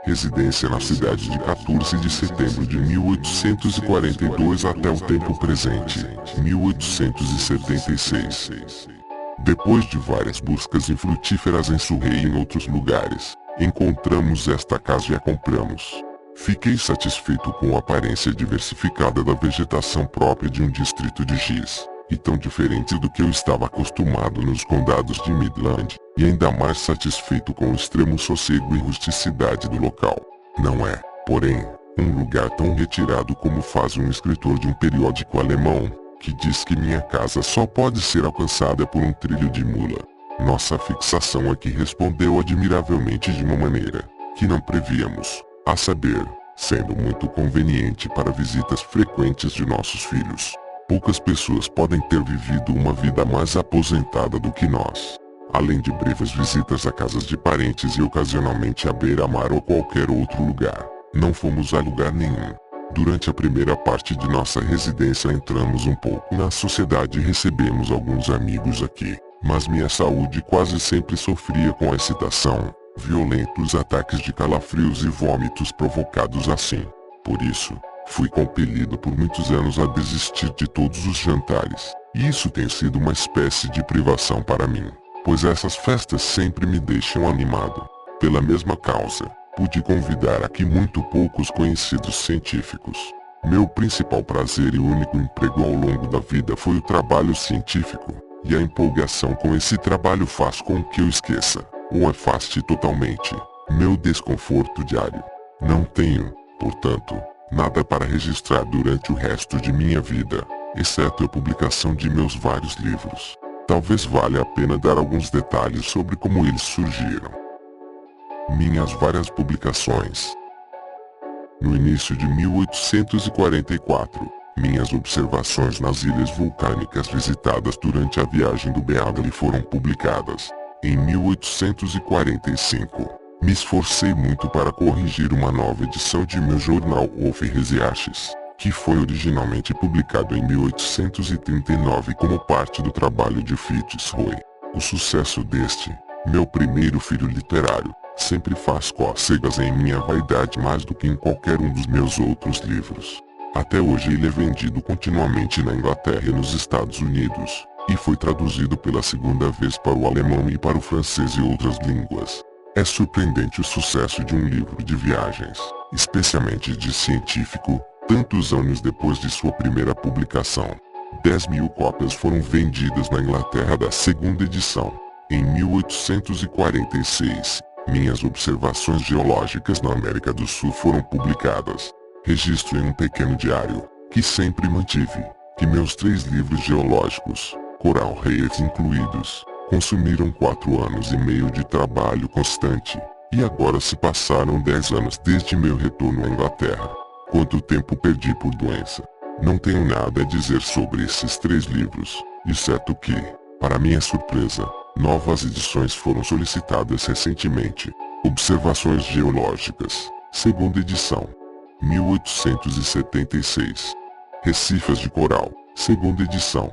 Residência na cidade de 14 de setembro de 1842 até o tempo presente, 1876. Depois de várias buscas infrutíferas em Surrey e em outros lugares, encontramos esta casa e a compramos. Fiquei satisfeito com a aparência diversificada da vegetação própria de um distrito de Giz, e tão diferente do que eu estava acostumado nos condados de Midland, e ainda mais satisfeito com o extremo sossego e rusticidade do local. Não é, porém, um lugar tão retirado como faz um escritor de um periódico alemão, que diz que minha casa só pode ser alcançada por um trilho de mula. Nossa fixação aqui respondeu admiravelmente de uma maneira que não prevíamos, a saber, sendo muito conveniente para visitas frequentes de nossos filhos. Poucas pessoas podem ter vivido uma vida mais aposentada do que nós. Além de breves visitas a casas de parentes e ocasionalmente à beira-mar ou qualquer outro lugar, não fomos a lugar nenhum. Durante a primeira parte de nossa residência entramos um pouco na sociedade e recebemos alguns amigos aqui, mas minha saúde quase sempre sofria com a excitação, violentos ataques de calafrios e vômitos provocados assim. Por isso, fui compelido por muitos anos a desistir de todos os jantares, e isso tem sido uma espécie de privação para mim, pois essas festas sempre me deixam animado. Pela mesma causa, pude convidar aqui muito poucos conhecidos científicos. Meu principal prazer e único emprego ao longo da vida foi o trabalho científico, e a empolgação com esse trabalho faz com que eu esqueça, ou afaste totalmente, meu desconforto diário. Não tenho, portanto, nada para registrar durante o resto de minha vida, exceto a publicação de meus vários livros. Talvez valha a pena dar alguns detalhes sobre como eles surgiram. Minhas várias publicações. No início de 1844, minhas observações nas ilhas vulcânicas visitadas durante a viagem do Beagle foram publicadas. Em 1845, me esforcei muito para corrigir uma nova edição de meu jornal Wolf Resiaches, que foi originalmente publicado em 1839 como parte do trabalho de Fitzroy. O sucesso deste, meu primeiro filho literário, sempre faz cócegas em minha vaidade mais do que em qualquer um dos meus outros livros. Até hoje ele é vendido continuamente na Inglaterra e nos Estados Unidos, e foi traduzido pela segunda vez para o alemão e para o francês e outras línguas. É surpreendente o sucesso de um livro de viagens, especialmente de científico, tantos anos depois de sua primeira publicação. 10.000 cópias foram vendidas na Inglaterra da segunda edição. Em 1846, minhas observações geológicas na América do Sul foram publicadas. Registro em um pequeno diário, que sempre mantive, que meus 3 livros geológicos, Coral Reefs incluídos, consumiram 4 anos e meio de trabalho constante, e agora se passaram 10 anos desde meu retorno à Inglaterra. Quanto tempo perdi por doença? Não tenho nada a dizer sobre esses 3 livros, exceto que, para minha surpresa, novas edições foram solicitadas recentemente. Observações Geológicas, segunda edição, 1876. Recifes de Coral, segunda edição,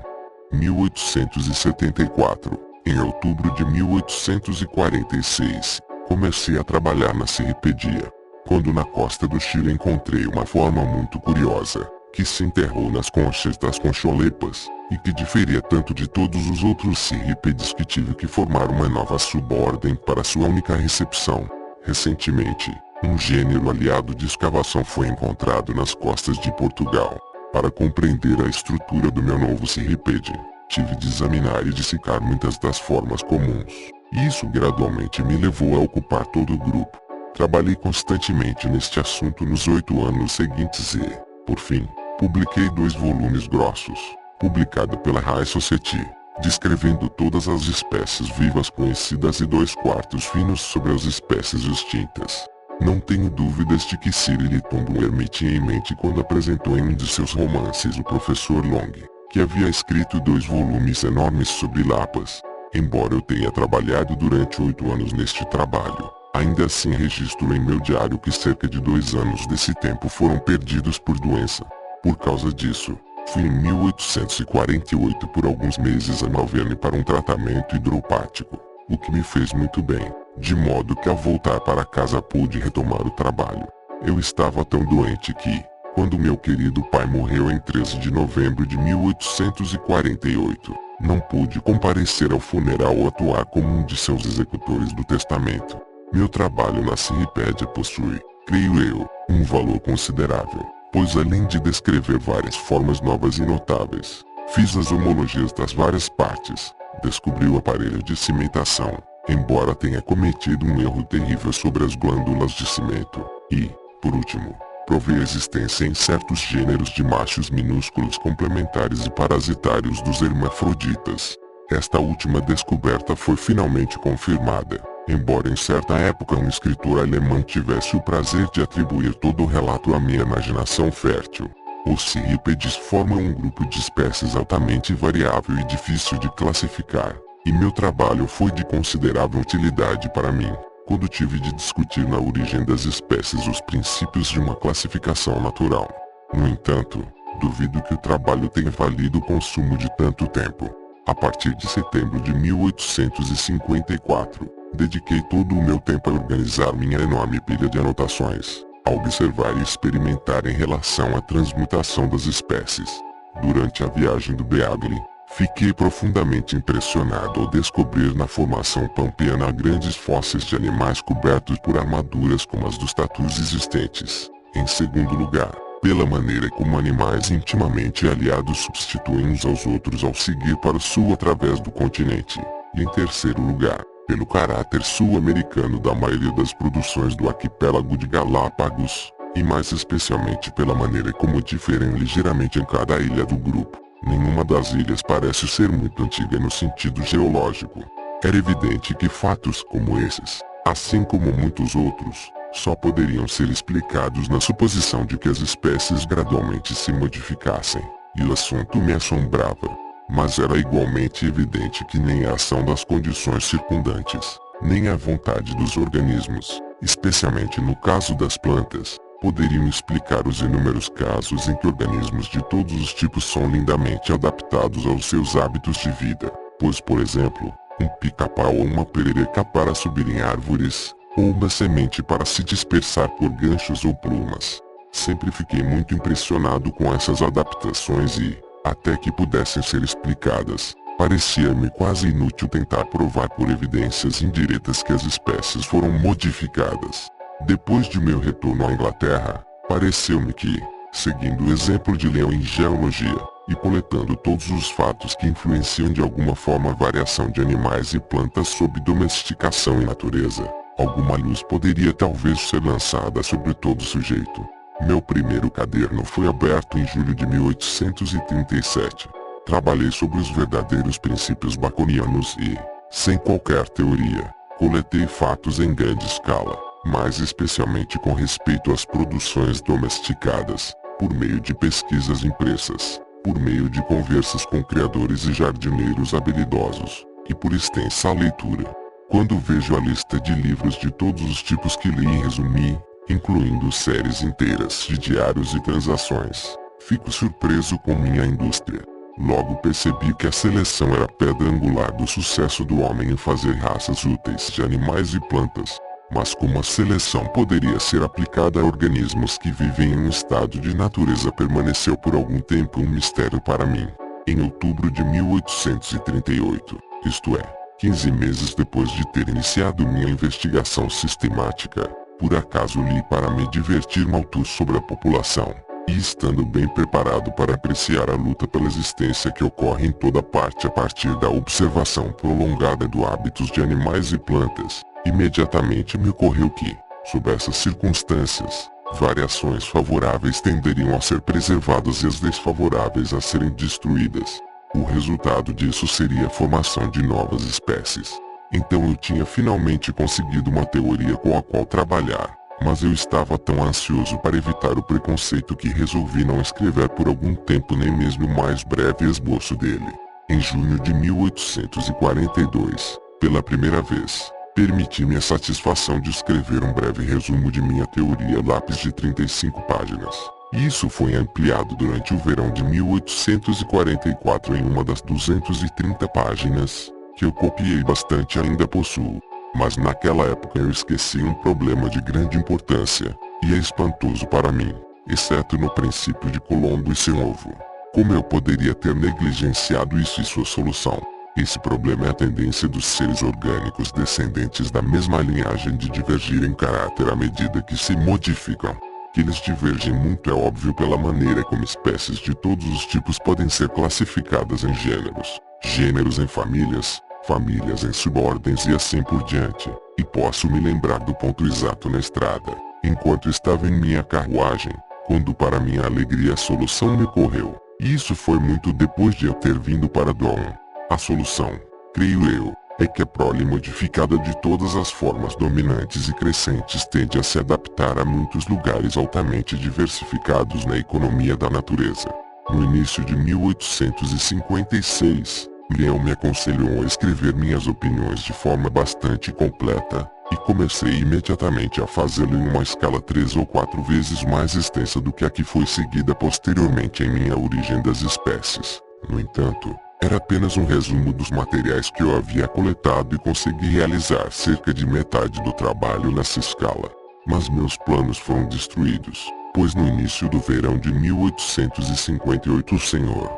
1874. Em outubro de 1846, comecei a trabalhar na Cirripedia, quando na costa do Chile encontrei uma forma muito curiosa, que se enterrou nas conchas das concholepas, e que diferia tanto de todos os outros cirrípedes que tive que formar uma nova subordem para sua única recepção. Recentemente, um gênero aliado de escavação foi encontrado nas costas de Portugal. Para compreender a estrutura do meu novo cirrípede, tive de examinar e dissecar muitas das formas comuns. E isso gradualmente me levou a ocupar todo o grupo. Trabalhei constantemente neste assunto nos 8 anos seguintes e, por fim, publiquei 2 volumes grossos, publicado pela High Society, descrevendo todas as espécies vivas conhecidas e 2/4 finos sobre as espécies extintas. Não tenho dúvidas de que Cyril Tumblr me tinha em mente quando apresentou em um de seus romances o professor Long, que havia escrito 2 volumes enormes sobre lapas. Embora eu tenha trabalhado durante 8 anos neste trabalho, ainda assim registro em meu diário que cerca de 2 anos desse tempo foram perdidos por doença. Por causa disso, fui em 1848 por alguns meses a Malvern para um tratamento hidropático. o que me fez muito bem, de modo que ao voltar para casa pude retomar o trabalho. Eu estava tão doente que, quando meu querido pai morreu em 13 de novembro de 1848, não pude comparecer ao funeral ou atuar como um de seus executores do testamento. Meu trabalho na Cirripédia possui, creio eu, um valor considerável, pois além de descrever várias formas novas e notáveis, fiz as homologias das várias partes, descobri o aparelho de cimentação, embora tenha cometido um erro terrível sobre as glândulas de cimento, e, por último, provei a existência em certos gêneros de machos minúsculos complementares e parasitários dos hermafroditas. Esta última descoberta foi finalmente confirmada, embora em certa época um escritor alemão tivesse o prazer de atribuir todo o relato à minha imaginação fértil. Os cirrípedes formam um grupo de espécies altamente variável e difícil de classificar, e meu trabalho foi de considerável utilidade para mim, quando tive de discutir na origem das espécies os princípios de uma classificação natural. No entanto, duvido que o trabalho tenha valido o consumo de tanto tempo. A partir de setembro de 1854, dediquei todo o meu tempo a organizar minha enorme pilha de anotações, a observar e experimentar em relação à transmutação das espécies. Durante a viagem do Beagle, fiquei profundamente impressionado ao descobrir na formação pampeana grandes fósseis de animais cobertos por armaduras como as dos tatus existentes. Em segundo lugar, pela maneira como animais intimamente aliados substituem uns aos outros ao seguir para o sul através do continente. E em terceiro lugar, pelo caráter sul-americano da maioria das produções do arquipélago de Galápagos, e mais especialmente pela maneira como diferem ligeiramente em cada ilha do grupo. Nenhuma das ilhas parece ser muito antiga no sentido geológico. Era evidente que fatos como esses, assim como muitos outros, só poderiam ser explicados na suposição de que as espécies gradualmente se modificassem, e o assunto me assombrava. Mas era igualmente evidente que nem a ação das condições circundantes, nem a vontade dos organismos, especialmente no caso das plantas, poderiam explicar os inúmeros casos em que organismos de todos os tipos são lindamente adaptados aos seus hábitos de vida, pois por exemplo, um pica-pau ou uma perereca para subir em árvores, ou uma semente para se dispersar por ganchos ou plumas. Sempre fiquei muito impressionado com essas adaptações e, até que pudessem ser explicadas, parecia-me quase inútil tentar provar por evidências indiretas que as espécies foram modificadas. Depois de meu retorno à Inglaterra, pareceu-me que, seguindo o exemplo de Leão em geologia, e coletando todos os fatos que influenciam de alguma forma a variação de animais e plantas sob domesticação e natureza, alguma luz poderia talvez ser lançada sobre todo sujeito. Meu primeiro caderno foi aberto em julho de 1837. Trabalhei sobre os verdadeiros princípios baconianos e, sem qualquer teoria, coletei fatos em grande escala, mais especialmente com respeito às produções domesticadas, por meio de pesquisas impressas, por meio de conversas com criadores e jardineiros habilidosos, e por extensa leitura. Quando vejo a lista de livros de todos os tipos que li e resumi, incluindo séries inteiras de diários e transações, fico surpreso com minha indústria. Logo percebi que a seleção era a pedra angular do sucesso do homem em fazer raças úteis de animais e plantas. Mas como a seleção poderia ser aplicada a organismos que vivem em um estado de natureza permaneceu por algum tempo um mistério para mim. Em outubro de 1838, isto é, 15 meses depois de ter iniciado minha investigação sistemática, por acaso li para me divertir Malthus sobre a população, e estando bem preparado para apreciar a luta pela existência que ocorre em toda parte a partir da observação prolongada dos hábitos de animais e plantas, imediatamente me ocorreu que, sob essas circunstâncias, variações favoráveis tenderiam a ser preservadas e as desfavoráveis a serem destruídas. O resultado disso seria a formação de novas espécies. Então eu tinha finalmente conseguido uma teoria com a qual trabalhar, mas eu estava tão ansioso para evitar o preconceito que resolvi não escrever por algum tempo nem mesmo o mais breve esboço dele. Em junho de 1842, pela primeira vez, permiti-me a satisfação de escrever um breve resumo de minha teoria lápis de 35 páginas. Isso foi ampliado durante o verão de 1844 em uma das 230 páginas, que eu copiei bastante e ainda possuo. Mas naquela época eu esqueci um problema de grande importância, e é espantoso para mim, exceto no princípio de Colombo e seu ovo. Como eu poderia ter negligenciado isso e sua solução? Esse problema é a tendência dos seres orgânicos descendentes da mesma linhagem de divergir em caráter à medida que se modificam. Que eles divergem muito é óbvio pela maneira como espécies de todos os tipos podem ser classificadas em gêneros, gêneros em famílias, famílias em subordens e assim por diante. E posso me lembrar do ponto exato na estrada, enquanto estava em minha carruagem, quando para minha alegria a solução me ocorreu. E isso foi muito depois de eu ter vindo para Dawn. A solução, creio eu, é que a prole modificada de todas as formas dominantes e crescentes tende a se adaptar a muitos lugares altamente diversificados na economia da natureza. No início de 1856, Leão me aconselhou a escrever minhas opiniões de forma bastante completa, e comecei imediatamente a fazê-lo em uma escala 3 ou 4 vezes mais extensa do que a que foi seguida posteriormente em minha Origem das Espécies. No entanto, era apenas um resumo dos materiais que eu havia coletado e consegui realizar cerca de metade do trabalho nessa escala. Mas meus planos foram destruídos, pois no início do verão de 1858 o Sr.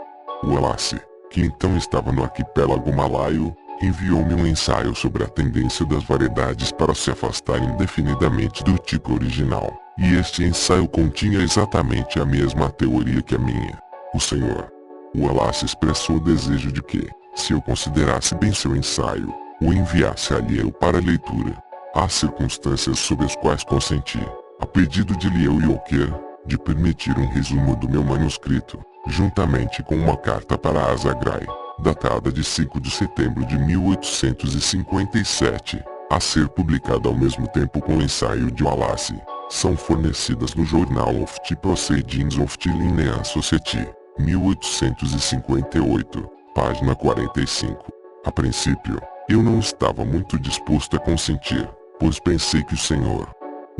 Wallace, que então estava no arquipélago malaio, enviou-me um ensaio sobre a tendência das variedades para se afastarem indefinidamente do tipo original. E este ensaio continha exatamente a mesma teoria que a minha. O Sr. Wallace expressou o desejo de que, se eu considerasse bem seu ensaio, o enviasse a Lieu para leitura. Há circunstâncias sob as quais consenti, a pedido de Lieu e Oquer, de permitir um resumo do meu manuscrito, juntamente com uma carta para Azagrai, datada de 5 de setembro de 1857, a ser publicada ao mesmo tempo com o ensaio de Wallace, são fornecidas no Journal of the Proceedings of the Linnean Society, 1858, página 45. A princípio, eu não estava muito disposto a consentir, pois pensei que o Sr.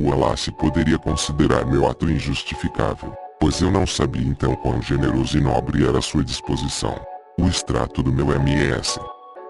Wallace poderia considerar meu ato injustificável, pois eu não sabia então quão generoso e nobre era sua disposição. O extrato do meu MS.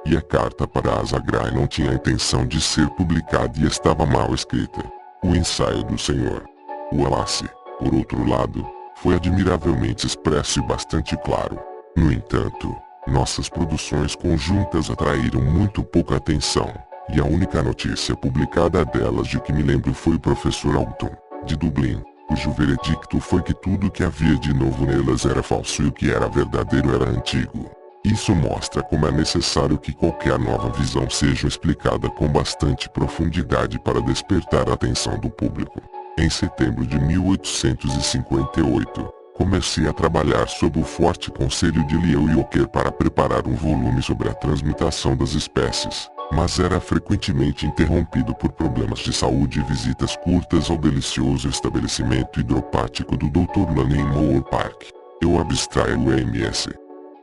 E a carta para Azagrai não tinha a intenção de ser publicada e estava mal escrita. O ensaio do Sr. Wallace, por outro lado, foi admiravelmente expresso e bastante claro. No entanto, nossas produções conjuntas atraíram muito pouca atenção, e a única notícia publicada delas de que me lembro foi o professor Alton, de Dublin, cujo veredicto foi que tudo o que havia de novo nelas era falso e o que era verdadeiro era antigo. Isso mostra como é necessário que qualquer nova visão seja explicada com bastante profundidade para despertar a atenção do público. Em setembro de 1858, comecei a trabalhar sob o forte conselho de Lieu e Oquer para preparar um volume sobre a transmutação das espécies, mas era frequentemente interrompido por problemas de saúde e visitas curtas ao delicioso estabelecimento hidropático do Dr. Lane em Moor Park. Eu abstraio o MS.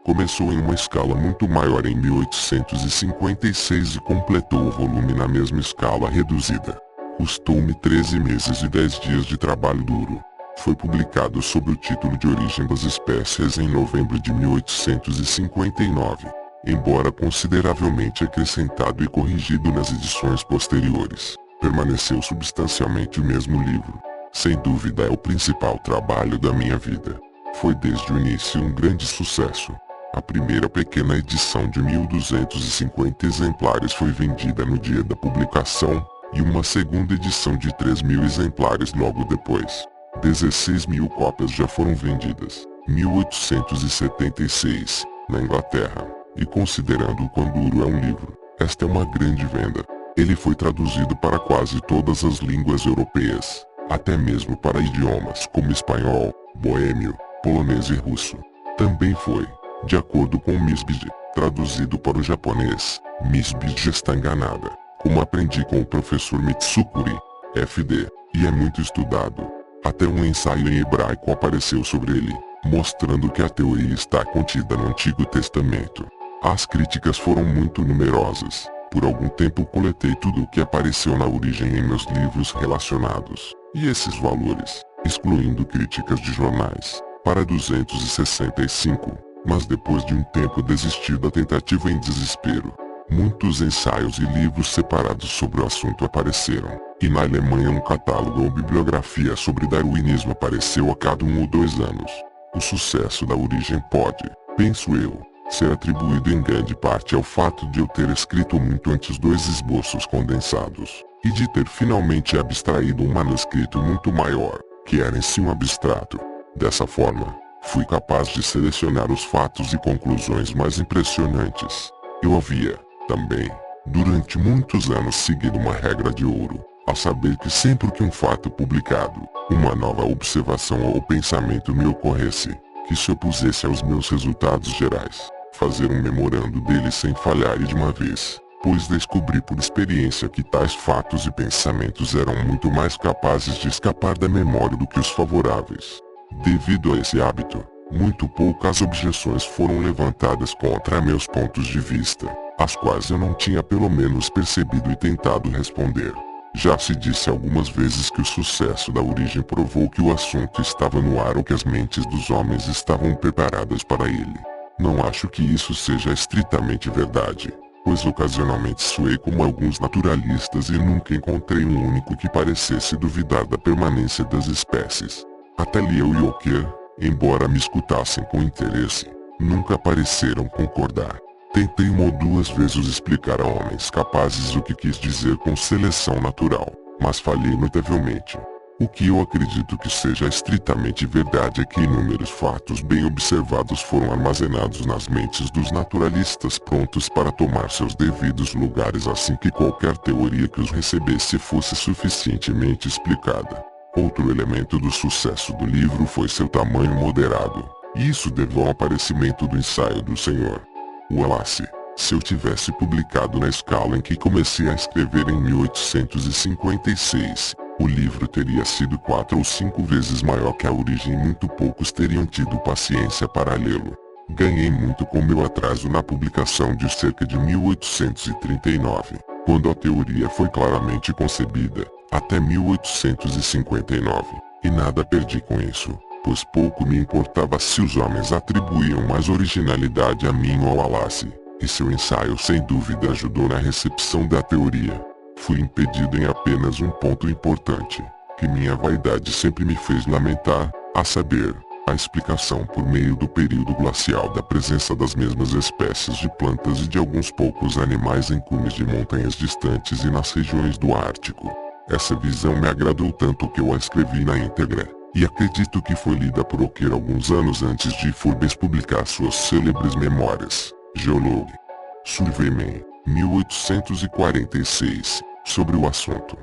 Começou em uma escala muito maior em 1856 e completou o volume na mesma escala reduzida. Custou-me 13 meses e 10 dias de trabalho duro. Foi publicado sob o título de Origem das Espécies em novembro de 1859, embora consideravelmente acrescentado e corrigido nas edições posteriores. Permaneceu substancialmente o mesmo livro. Sem dúvida é o principal trabalho da minha vida. Foi desde o início um grande sucesso. A primeira pequena edição de 1.250 exemplares foi vendida no dia da publicação, e uma segunda edição de 3.000 exemplares logo depois. 16.000 cópias já foram vendidas. 1876, na Inglaterra. E considerando o quão duro é um livro, esta é uma grande venda. Ele foi traduzido para quase todas as línguas europeias, até mesmo para idiomas como espanhol, boêmio, polonês e russo. Também foi, de acordo com Miss Bide, traduzido para o japonês. Miss Bide está enganada, como aprendi com o professor Mitsukuri, FD, e é muito estudado. Até um ensaio em hebraico apareceu sobre ele, mostrando que a teoria está contida no Antigo Testamento. As críticas foram muito numerosas. Por algum tempo coletei tudo o que apareceu na origem em meus livros relacionados, e esses valores, excluindo críticas de jornais, para 265, mas depois de um tempo desisti da tentativa em desespero. Muitos ensaios e livros separados sobre o assunto apareceram, e na Alemanha um catálogo ou bibliografia sobre darwinismo apareceu a cada 1 ou 2 anos. O sucesso da origem pode, penso eu, ser atribuído em grande parte ao fato de eu ter escrito muito antes 2 esboços condensados, e de ter finalmente abstraído um manuscrito muito maior, que era em si um abstrato. Dessa forma, fui capaz de selecionar os fatos e conclusões mais impressionantes. Eu havia, também, durante muitos anos seguido uma regra de ouro, a saber que sempre que um fato publicado, uma nova observação ou pensamento me ocorresse, que se opusesse aos meus resultados gerais, fazer um memorando dele sem falhar e de uma vez, pois descobri por experiência que tais fatos e pensamentos eram muito mais capazes de escapar da memória do que os favoráveis. Devido a esse hábito, muito poucas objeções foram levantadas contra meus pontos de vista, as quais eu não tinha pelo menos percebido e tentado responder. Já se disse algumas vezes que o sucesso da origem provou que o assunto estava no ar ou que as mentes dos homens estavam preparadas para ele. Não acho que isso seja estritamente verdade, pois ocasionalmente soei como alguns naturalistas e nunca encontrei um único que parecesse duvidar da permanência das espécies. Até Leo e Ocker, embora me escutassem com interesse, nunca pareceram concordar. Tentei 1 ou 2 vezes explicar a homens capazes o que quis dizer com seleção natural, mas falhei notavelmente. O que eu acredito que seja estritamente verdade é que inúmeros fatos bem observados foram armazenados nas mentes dos naturalistas prontos para tomar seus devidos lugares assim que qualquer teoria que os recebesse fosse suficientemente explicada. Outro elemento do sucesso do livro foi seu tamanho moderado, e isso deveu ao aparecimento do ensaio do Sr. Wallace. Se eu tivesse publicado na escala em que comecei a escrever em 1856, o livro teria sido 4 ou 5 vezes maior que a origem e muito poucos teriam tido paciência para lê-lo. Ganhei muito com meu atraso na publicação de cerca de 1839, quando a teoria foi claramente concebida, até 1859, e nada perdi com isso, pois pouco me importava se os homens atribuíam mais originalidade a mim ou a Wallace, e seu ensaio sem dúvida ajudou na recepção da teoria. Fui impedido em apenas um ponto importante, que minha vaidade sempre me fez lamentar, a saber, a explicação por meio do período glacial da presença das mesmas espécies de plantas e de alguns poucos animais em cumes de montanhas distantes e nas regiões do Ártico. Essa visão me agradou tanto que eu a escrevi na íntegra, e acredito que foi lida por Ocker alguns anos antes de Forbes publicar suas célebres memórias, Geologue Surveyman, 1846, sobre o assunto.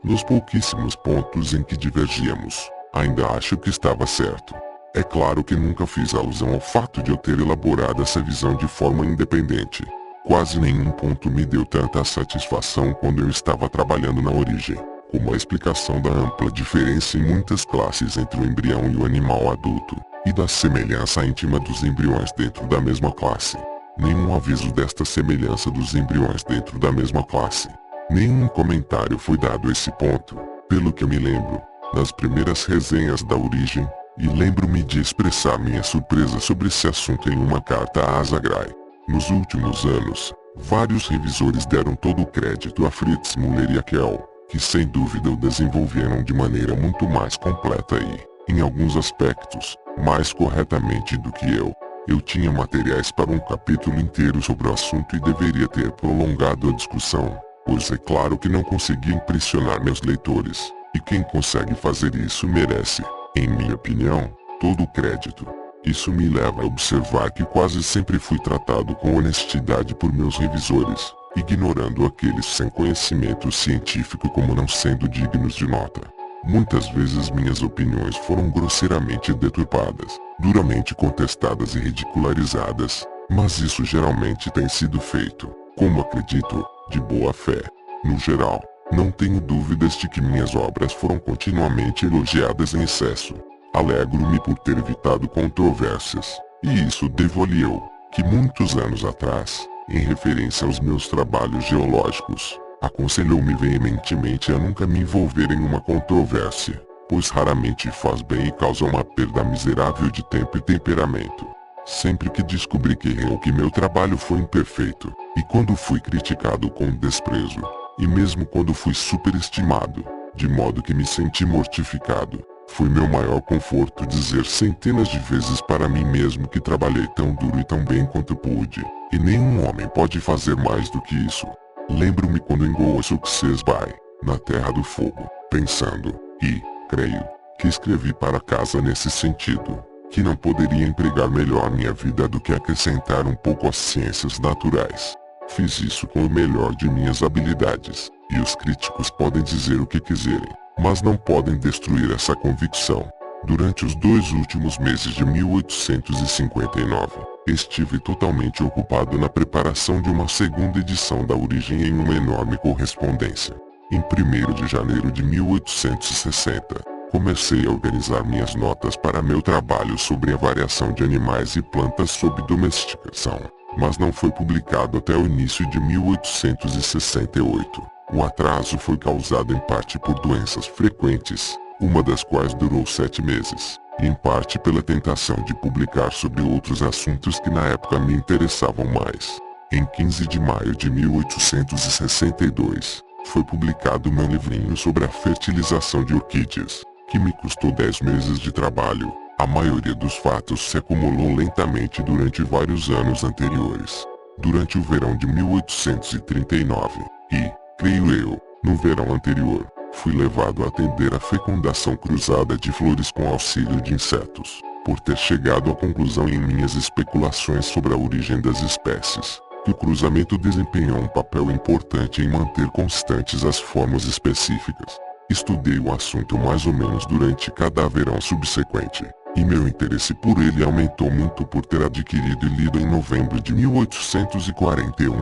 Nos pouquíssimos pontos em que divergíamos, ainda acho que estava certo. É claro que nunca fiz alusão ao fato de eu ter elaborado essa visão de forma independente. Quase nenhum ponto me deu tanta satisfação quando eu estava trabalhando na origem, como a explicação da ampla diferença em muitas classes entre o embrião e o animal adulto, e da semelhança íntima dos embriões dentro da mesma classe. Nenhum aviso desta semelhança dos embriões dentro da mesma classe. Nenhum comentário foi dado a esse ponto, pelo que eu me lembro, nas primeiras resenhas da origem, e lembro-me de expressar minha surpresa sobre esse assunto em uma carta a Asa Gray. Nos últimos anos, vários revisores deram todo o crédito a Fritz Müller e a Kell, que sem dúvida o desenvolveram de maneira muito mais completa e, em alguns aspectos, mais corretamente do que eu. Eu tinha materiais para um capítulo inteiro sobre o assunto e deveria ter prolongado a discussão, pois é claro que não consegui impressionar meus leitores, e quem consegue fazer isso merece, em minha opinião, todo o crédito. Isso me leva a observar que quase sempre fui tratado com honestidade por meus revisores, ignorando aqueles sem conhecimento científico como não sendo dignos de nota. Muitas vezes minhas opiniões foram grosseiramente deturpadas, duramente contestadas e ridicularizadas, mas isso geralmente tem sido feito, como acredito, de boa fé. No geral, não tenho dúvidas de que minhas obras foram continuamente elogiadas em excesso. Alegro-me por ter evitado controvérsias, e isso devo a Leo, que muitos anos atrás, em referência aos meus trabalhos geológicos, aconselhou-me veementemente a nunca me envolver em uma controvérsia, pois raramente faz bem e causa uma perda miserável de tempo e temperamento. Sempre que descobri que errei ou que meu trabalho foi imperfeito, e quando fui criticado com desprezo, e mesmo quando fui superestimado, de modo que me senti mortificado, foi meu maior conforto dizer centenas de vezes para mim mesmo que trabalhei tão duro e tão bem quanto pude, e nenhum homem pode fazer mais do que isso. Lembro-me quando em Goa Success By, na Terra do Fogo, pensando, e, creio, que escrevi para casa nesse sentido, que não poderia empregar melhor minha vida do que acrescentar um pouco às ciências naturais. Fiz isso com o melhor de minhas habilidades, e os críticos podem dizer o que quiserem, mas não podem destruir essa convicção. Durante os 2 últimos meses de 1859, estive totalmente ocupado na preparação de uma segunda edição da Origem em uma enorme correspondência. Em 1º de janeiro de 1860, comecei a organizar minhas notas para meu trabalho sobre a variação de animais e plantas sob domesticação, mas não foi publicado até o início de 1868. O atraso foi causado em parte por doenças frequentes, uma das quais durou 7 meses, e em parte pela tentação de publicar sobre outros assuntos que na época me interessavam mais. Em 15 de maio de 1862, foi publicado meu livrinho sobre a fertilização de orquídeas, que me custou 10 meses de trabalho. A maioria dos fatos se acumulou lentamente durante vários anos anteriores. Durante o verão de 1839, e, creio eu, no verão anterior, fui levado a atender a fecundação cruzada de flores com auxílio de insetos, por ter chegado à conclusão em minhas especulações sobre a origem das espécies, que o cruzamento desempenhou um papel importante em manter constantes as formas específicas. Estudei o assunto mais ou menos durante cada verão subsequente, e meu interesse por ele aumentou muito por ter adquirido e lido em novembro de 1841,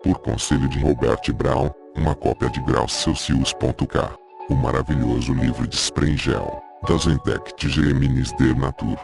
por conselho de Robert Brown, uma cópia de Graucelsius.k, o maravilhoso livro de Sprengel, Das Entdeckte Geminis der Natur.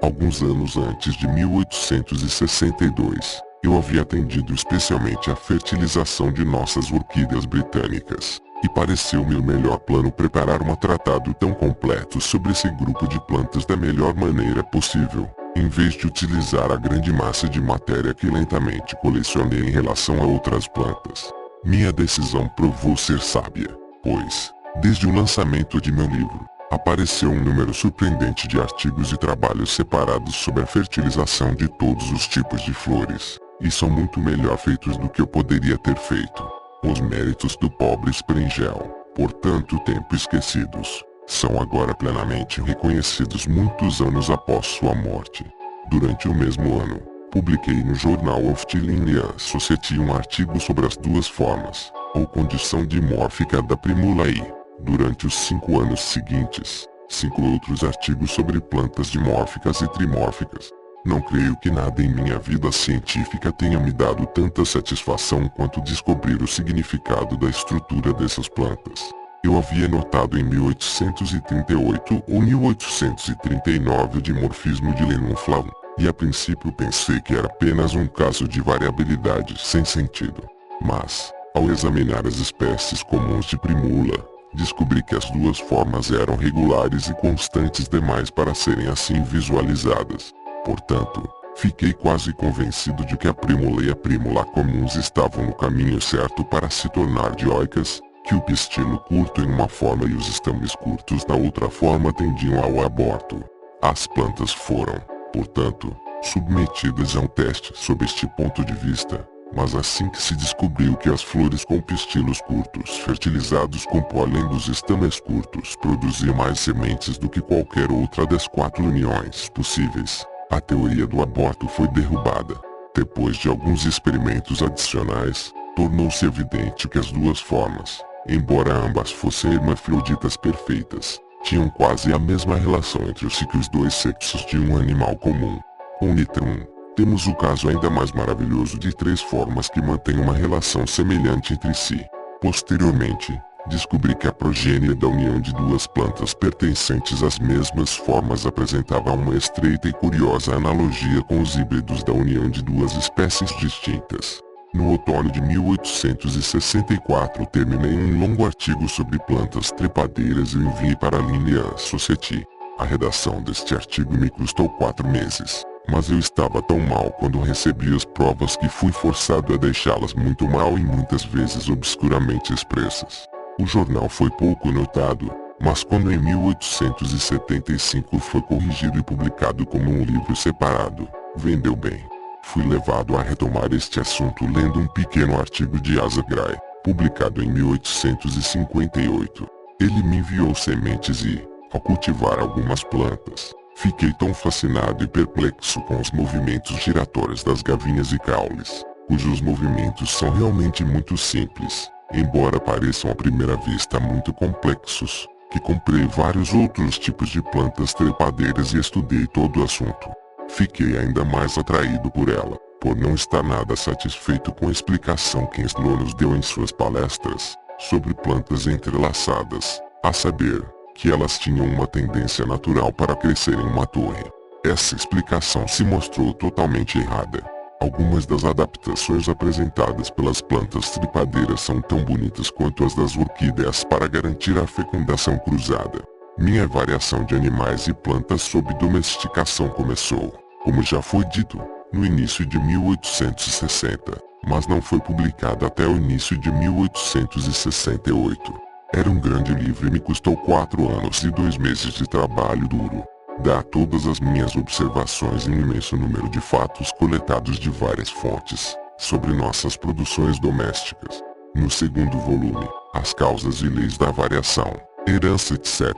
Alguns anos antes de 1862, eu havia atendido especialmente à fertilização de nossas orquídeas britânicas, e pareceu-me o melhor plano preparar um tratado tão completo sobre esse grupo de plantas da melhor maneira possível, em vez de utilizar a grande massa de matéria que lentamente colecionei em relação a outras plantas. Minha decisão provou ser sábia, pois, desde o lançamento de meu livro, apareceu um número surpreendente de artigos e trabalhos separados sobre a fertilização de todos os tipos de flores, e são muito melhor feitos do que eu poderia ter feito. Os méritos do pobre Sprengel, por tanto tempo esquecidos, são agora plenamente reconhecidos muitos anos após sua morte. Durante o mesmo ano, publiquei no Journal of Linear Society um artigo sobre as 2 formas, ou condição dimórfica da primula e, durante os 5 anos seguintes, 5 outros artigos sobre plantas dimórficas e trimórficas. Não creio que nada em minha vida científica tenha me dado tanta satisfação quanto descobrir o significado da estrutura dessas plantas. Eu havia notado em 1838 ou 1839 o dimorfismo de Linumflaum, e a princípio pensei que era apenas um caso de variabilidade sem sentido. Mas, ao examinar as espécies comuns de primula, descobri que as 2 formas eram regulares e constantes demais para serem assim visualizadas. Portanto, fiquei quase convencido de que a primula e a primula comuns estavam no caminho certo para se tornar dioicas, que o pistilo curto em uma forma e os estames curtos na outra forma tendiam ao aborto. As plantas foram, portanto, submetidas a um teste sob este ponto de vista, mas assim que se descobriu que as flores com pistilos curtos fertilizados com pólen dos estames curtos produziam mais sementes do que qualquer outra das 4 uniões possíveis, a teoria do aborto foi derrubada. Depois de alguns experimentos adicionais, tornou-se evidente que as 2 formas, embora ambas fossem hermafroditas perfeitas, tinham quase a mesma relação entre os ciclos 2 sexos de um animal comum. Com Nitrum, temos o caso ainda mais maravilhoso de 3 formas que mantêm uma relação semelhante entre si. Posteriormente, descobri que a progênie da união de 2 plantas pertencentes às mesmas formas apresentava uma estreita e curiosa analogia com os híbridos da união de 2 espécies distintas. No outono de 1864 terminei um longo artigo sobre plantas trepadeiras e o enviei para a Linear Society. A redação deste artigo me custou 4 meses, Mas eu estava tão mal quando recebi as provas que fui forçado a deixá-las muito mal e muitas vezes obscuramente expressas. O jornal foi pouco notado, mas quando em 1875 foi corrigido e publicado como um livro separado, vendeu bem. Fui levado a retomar este assunto lendo um pequeno artigo de Asa Gray, publicado em 1858. Ele me enviou sementes e, ao cultivar algumas plantas, fiquei tão fascinado e perplexo com os movimentos giratórios das gavinhas e caules, cujos movimentos são realmente muito simples, embora pareçam à primeira vista muito complexos, que comprei vários outros tipos de plantas trepadeiras e estudei todo o assunto. Fiquei ainda mais atraído por ela, por não estar nada satisfeito com a explicação que Sloan nos deu em suas palestras, sobre plantas entrelaçadas, a saber, que elas tinham uma tendência natural para crescer em uma torre. Essa explicação se mostrou totalmente errada. Algumas das adaptações apresentadas pelas plantas trepadeiras são tão bonitas quanto as das orquídeas para garantir a fecundação cruzada. Minha variação de animais e plantas sob domesticação começou, como já foi dito, no início de 1860, mas não foi publicada até o início de 1868. Era um grande livro e me custou 4 anos e 2 meses de trabalho duro. Dá todas as minhas observações e um imenso número de fatos coletados de várias fontes, sobre nossas produções domésticas. No segundo volume, as causas e leis da variação, herança etc.,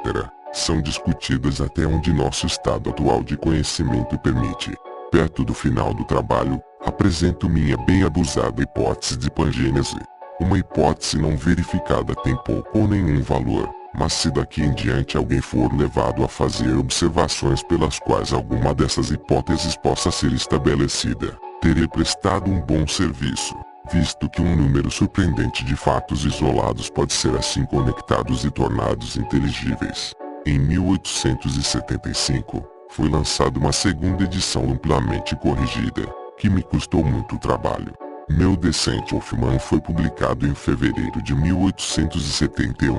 são discutidas até onde nosso estado atual de conhecimento permite. Perto do final do trabalho, apresento minha bem abusada hipótese de pangênese. Uma hipótese não verificada tem pouco ou nenhum valor, mas se daqui em diante alguém for levado a fazer observações pelas quais alguma dessas hipóteses possa ser estabelecida, terei prestado um bom serviço, visto que um número surpreendente de fatos isolados pode ser assim conectados e tornados inteligíveis. Em 1875, foi lançada uma segunda edição amplamente corrigida, que me custou muito trabalho. Meu Descent of Man foi publicado em fevereiro de 1871.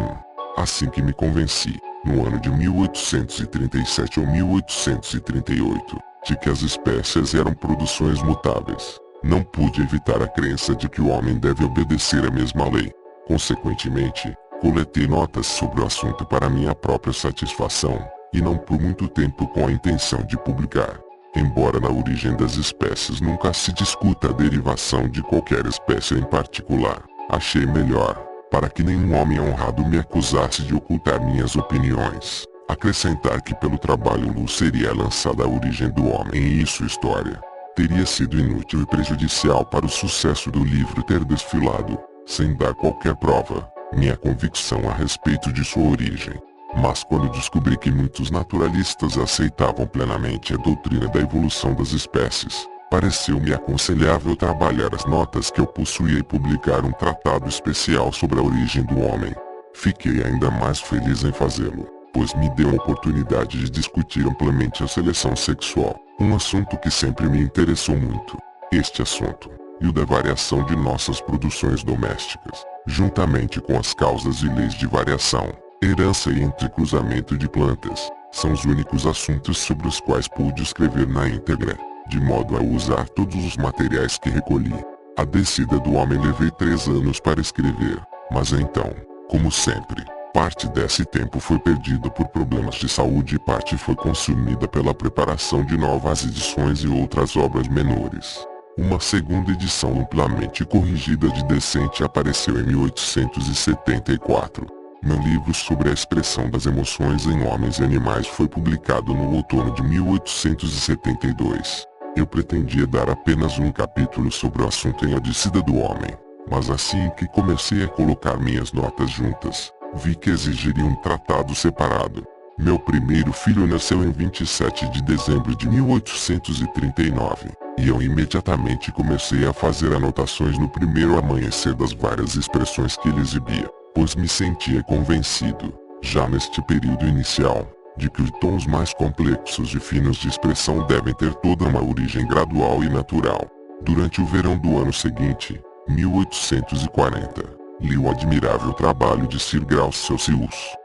Assim que me convenci, no ano de 1837 ou 1838, de que as espécies eram produções mutáveis, não pude evitar a crença de que o homem deve obedecer à mesma lei. Consequentemente, coletei notas sobre o assunto para minha própria satisfação, e não por muito tempo com a intenção de publicar. Embora na origem das espécies nunca se discuta a derivação de qualquer espécie em particular, achei melhor, para que nenhum homem honrado me acusasse de ocultar minhas opiniões, acrescentar que pelo trabalho luz seria lançada a origem do homem e sua história. Teria sido inútil e prejudicial para o sucesso do livro ter desfilado, sem dar qualquer prova, minha convicção a respeito de sua origem. Mas quando descobri que muitos naturalistas aceitavam plenamente a doutrina da evolução das espécies, pareceu-me aconselhável trabalhar as notas que eu possuía e publicar um tratado especial sobre a origem do homem. Fiquei ainda mais feliz em fazê-lo, pois me deu a oportunidade de discutir amplamente a seleção sexual, um assunto que sempre me interessou muito. Este assunto, e o da variação de nossas produções domésticas, juntamente com as causas e leis de variação, herança e entrecruzamento de plantas, são os únicos assuntos sobre os quais pude escrever na íntegra, de modo a usar todos os materiais que recolhi. A descida do homem levei 3 anos para escrever, mas então, como sempre, parte desse tempo foi perdido por problemas de saúde e parte foi consumida pela preparação de novas edições e outras obras menores. Uma segunda edição amplamente corrigida de Descent apareceu em 1874. Meu livro sobre a expressão das emoções em homens e animais foi publicado no outono de 1872. Eu pretendia dar apenas um capítulo sobre o assunto em A Descida do Homem, mas assim que comecei a colocar minhas notas juntas, vi que exigiria um tratado separado. Meu primeiro filho nasceu em 27 de dezembro de 1839, e eu imediatamente comecei a fazer anotações no primeiro amanhecer das várias expressões que ele exibia, pois me sentia convencido, já neste período inicial, de que os tons mais complexos e finos de expressão devem ter toda uma origem gradual e natural. Durante o verão do ano seguinte, 1840, li o admirável trabalho de Sir Graus Celsius.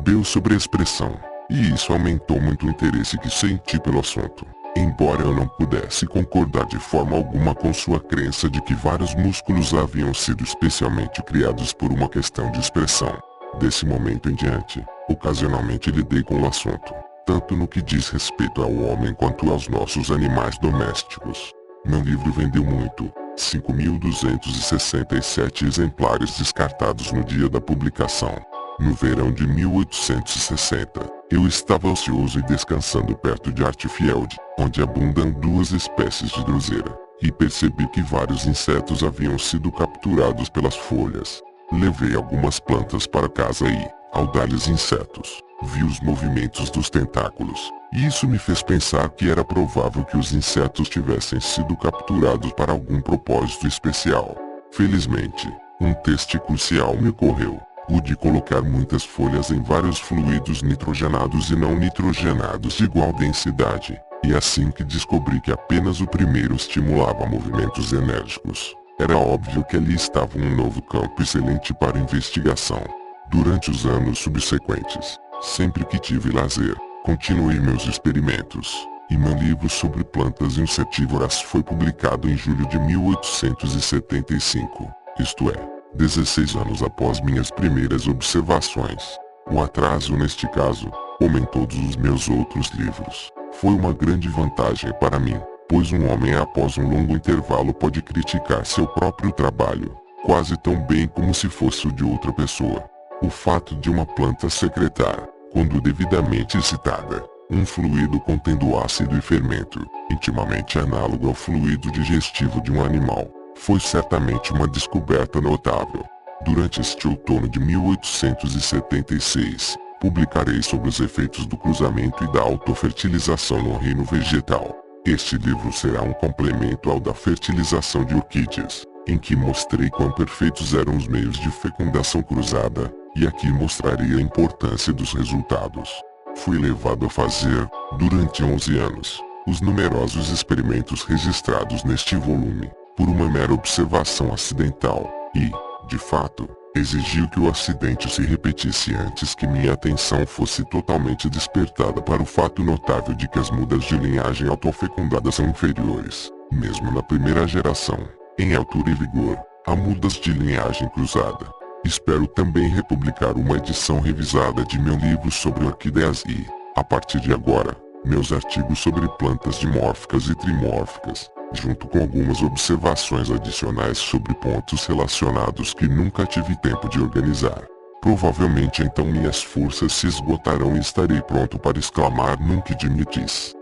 Deu sobre a expressão, e isso aumentou muito o interesse que senti pelo assunto. Embora eu não pudesse concordar de forma alguma com sua crença de que vários músculos haviam sido especialmente criados por uma questão de expressão, desse momento em diante, ocasionalmente lidei com o assunto, tanto no que diz respeito ao homem quanto aos nossos animais domésticos. Meu livro vendeu muito, 5.267 exemplares descartados no dia da publicação. No verão de 1860, eu estava ocioso e descansando perto de Hartfield, onde abundam duas espécies de druseira, e percebi que vários insetos haviam sido capturados pelas folhas. Levei algumas plantas para casa e, ao dar-lhes insetos, vi os movimentos dos tentáculos, e isso me fez pensar que era provável que os insetos tivessem sido capturados para algum propósito especial. Felizmente, um teste crucial me ocorreu. O de colocar muitas folhas em vários fluidos nitrogenados e não nitrogenados de igual densidade, e assim que descobri que apenas o primeiro estimulava movimentos enérgicos, era óbvio que ali estava um novo campo excelente para investigação. Durante os anos subsequentes, sempre que tive lazer, continuei meus experimentos, e meu livro sobre plantas insetívoras foi publicado em julho de 1875, isto é, 16 anos após minhas primeiras observações. O atraso neste caso, como em todos os meus outros livros, foi uma grande vantagem para mim, pois um homem após um longo intervalo pode criticar seu próprio trabalho, quase tão bem como se fosse o de outra pessoa. O fato de uma planta secretar, quando devidamente excitada, um fluido contendo ácido e fermento, intimamente análogo ao fluido digestivo de um animal, foi certamente uma descoberta notável. Durante este outono de 1876, publicarei sobre os efeitos do cruzamento e da autofertilização no reino vegetal. Este livro será um complemento ao da fertilização de orquídeas, em que mostrei quão perfeitos eram os meios de fecundação cruzada, e aqui mostrarei a importância dos resultados. Fui levado a fazer, durante 11 anos, os numerosos experimentos registrados neste volume, por uma mera observação acidental, e, de fato, exigiu que o acidente se repetisse antes que minha atenção fosse totalmente despertada para o fato notável de que as mudas de linhagem autofecundadas são inferiores, mesmo na primeira geração, em altura e vigor, a mudas de linhagem cruzada. Espero também republicar uma edição revisada de meu livro sobre orquídeas e, a partir de agora, meus artigos sobre plantas dimórficas e trimórficas, junto com algumas observações adicionais sobre pontos relacionados que nunca tive tempo de organizar. Provavelmente então minhas forças se esgotarão e estarei pronto para exclamar nunc dimittis.